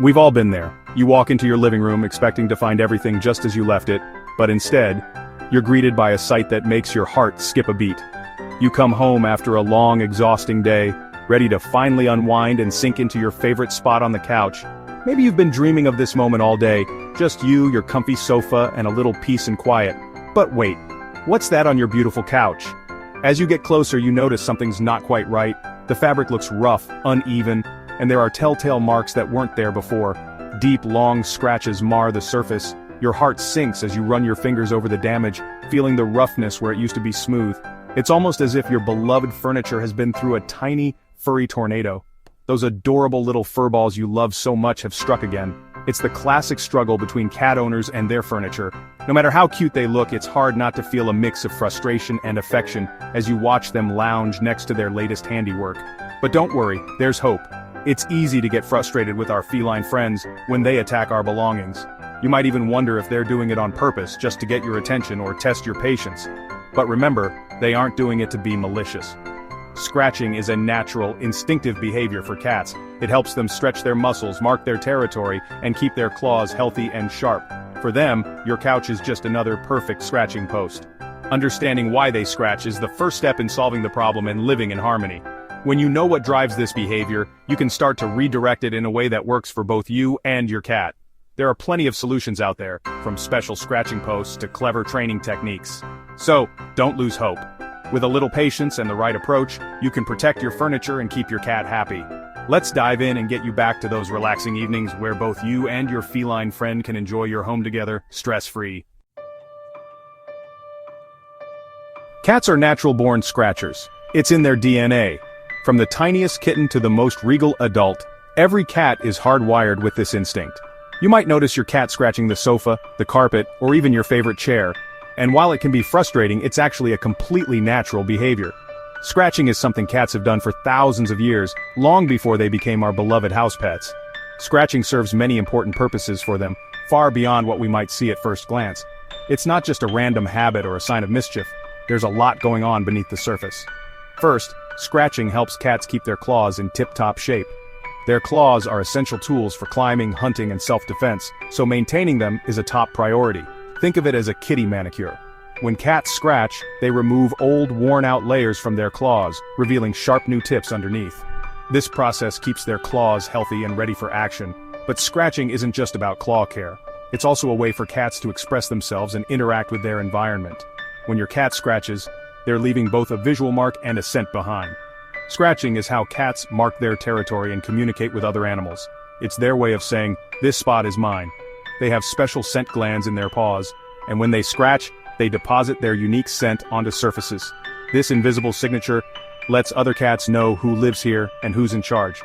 We've all been there. You walk into your living room expecting to find everything just as you left it, but instead, you're greeted by a sight that makes your heart skip a beat. You come home after a long, exhausting day, ready to finally unwind and sink into your favorite spot on the couch. Maybe you've been dreaming of this moment all day, just you, your comfy sofa, and a little peace and quiet. But wait, what's that on your beautiful couch? As you get closer, you notice something's not quite right. The fabric looks rough, uneven, and there are telltale marks that weren't there before. Deep, long scratches mar the surface. Your heart sinks as you run your fingers over the damage, feeling the roughness where it used to be smooth. It's almost as if your beloved furniture has been through a tiny, furry tornado. Those adorable little fur balls you love so much have struck again. It's the classic struggle between cat owners and their furniture. No matter how cute they look, it's hard not to feel a mix of frustration and affection as you watch them lounge next to their latest handiwork. But don't worry, there's hope. It's easy to get frustrated with our feline friends when they attack our belongings. You might even wonder if they're doing it on purpose just to get your attention or test your patience. But remember, they aren't doing it to be malicious. Scratching is a natural, instinctive behavior for cats. It helps them stretch their muscles, mark their territory, and keep their claws healthy and sharp. For them, your couch is just another perfect scratching post. Understanding why they scratch is the first step in solving the problem and living in harmony. When you know what drives this behavior, you can start to redirect it in a way that works for both you and your cat. There are plenty of solutions out there, from special scratching posts to clever training techniques. So, don't lose hope. With a little patience and the right approach, you can protect your furniture and keep your cat happy. Let's dive in and get you back to those relaxing evenings where both you and your feline friend can enjoy your home together, stress-free. Cats are natural-born scratchers. It's in their DNA. From the tiniest kitten to the most regal adult, every cat is hardwired with this instinct. You might notice your cat scratching the sofa, the carpet, or even your favorite chair. And while it can be frustrating, it's actually a completely natural behavior. Scratching is something cats have done for thousands of years, long before they became our beloved house pets. Scratching serves many important purposes for them, far beyond what we might see at first glance. It's not just a random habit or a sign of mischief. There's a lot going on beneath the surface. First, scratching helps cats keep their claws in tip-top shape. Their claws are essential tools for climbing, hunting, and self-defense, so maintaining them is a top priority. Think of it as a kitty manicure. When cats scratch, they remove old, worn-out layers from their claws, revealing sharp new tips underneath. This process keeps their claws healthy and ready for action. But scratching isn't just about claw care. It's also a way for cats to express themselves and interact with their environment. When your cat scratches, they're leaving both a visual mark and a scent behind. Scratching is how cats mark their territory and communicate with other animals. It's their way of saying, "This spot is mine." They have special scent glands in their paws, and when they scratch, they deposit their unique scent onto surfaces. This invisible signature lets other cats know who lives here and who's in charge.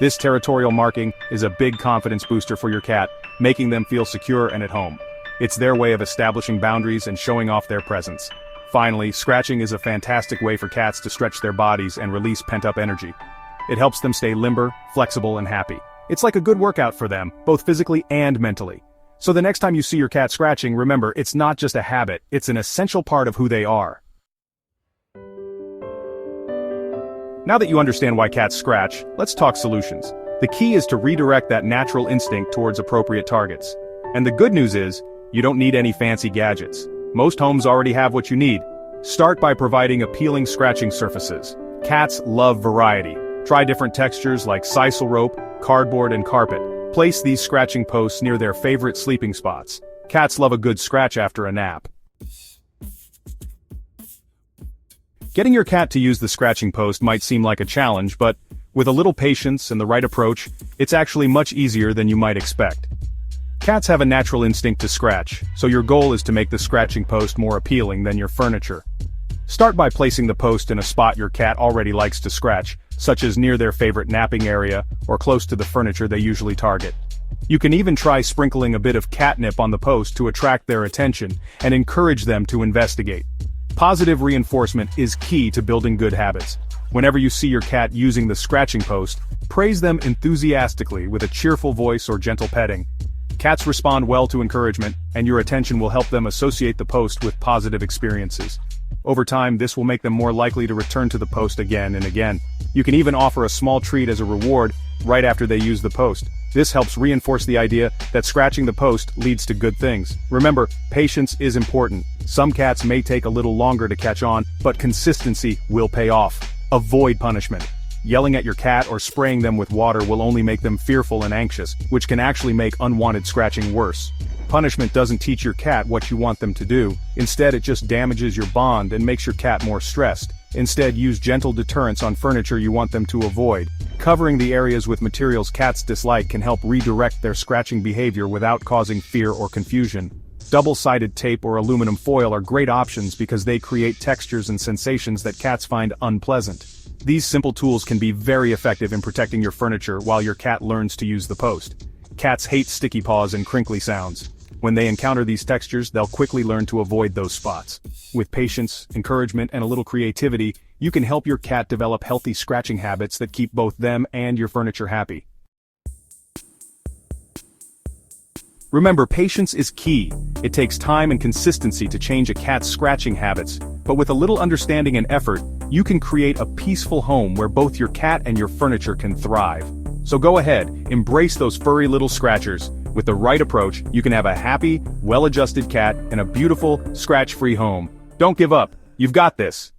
This territorial marking is a big confidence booster for your cat, making them feel secure and at home. It's their way of establishing boundaries and showing off their presence. Finally, scratching is a fantastic way for cats to stretch their bodies and release pent-up energy. It helps them stay limber, flexible, and happy. It's like a good workout for them, both physically and mentally. So the next time you see your cat scratching, remember, it's not just a habit, it's an essential part of who they are. Now that you understand why cats scratch, let's talk solutions. The key is to redirect that natural instinct towards appropriate targets. And the good news is, you don't need any fancy gadgets. Most homes already have what you need. Start by providing appealing scratching surfaces. Cats love variety. Try different textures like sisal rope, cardboard, and carpet. Place these scratching posts near their favorite sleeping spots. Cats love a good scratch after a nap. Getting your cat to use the scratching post might seem like a challenge, but with a little patience and the right approach, it's actually much easier than you might expect. Cats have a natural instinct to scratch, so your goal is to make the scratching post more appealing than your furniture. Start by placing the post in a spot your cat already likes to scratch, such as near their favorite napping area or close to the furniture they usually target. You can even try sprinkling a bit of catnip on the post to attract their attention and encourage them to investigate. Positive reinforcement is key to building good habits. Whenever you see your cat using the scratching post, praise them enthusiastically with a cheerful voice or gentle petting. Cats respond well to encouragement, and your attention will help them associate the post with positive experiences. Over time, this will make them more likely to return to the post again and again. You can even offer a small treat as a reward, right after they use the post. This helps reinforce the idea that scratching the post leads to good things. Remember, patience is important. Some cats may take a little longer to catch on, but consistency will pay off. Avoid punishment. Yelling at your cat or spraying them with water will only make them fearful and anxious, which can actually make unwanted scratching worse. Punishment doesn't teach your cat what you want them to do. Instead, it just damages your bond and makes your cat more stressed. Instead, use gentle deterrents on furniture you want them to avoid. Covering the areas with materials cats dislike can help redirect their scratching behavior without causing fear or confusion. Double-sided tape or aluminum foil are great options because they create textures and sensations that cats find unpleasant. These simple tools can be very effective in protecting your furniture while your cat learns to use the post. Cats hate sticky paws and crinkly sounds. When they encounter these textures, they'll quickly learn to avoid those spots. With patience, encouragement, and a little creativity, you can help your cat develop healthy scratching habits that keep both them and your furniture happy. Remember, patience is key. It takes time and consistency to change a cat's scratching habits, but with a little understanding and effort, you can create a peaceful home where both your cat and your furniture can thrive. So go ahead, embrace those furry little scratchers. With the right approach, you can have a happy, well-adjusted cat and a beautiful, scratch-free home. Don't give up. You've got this.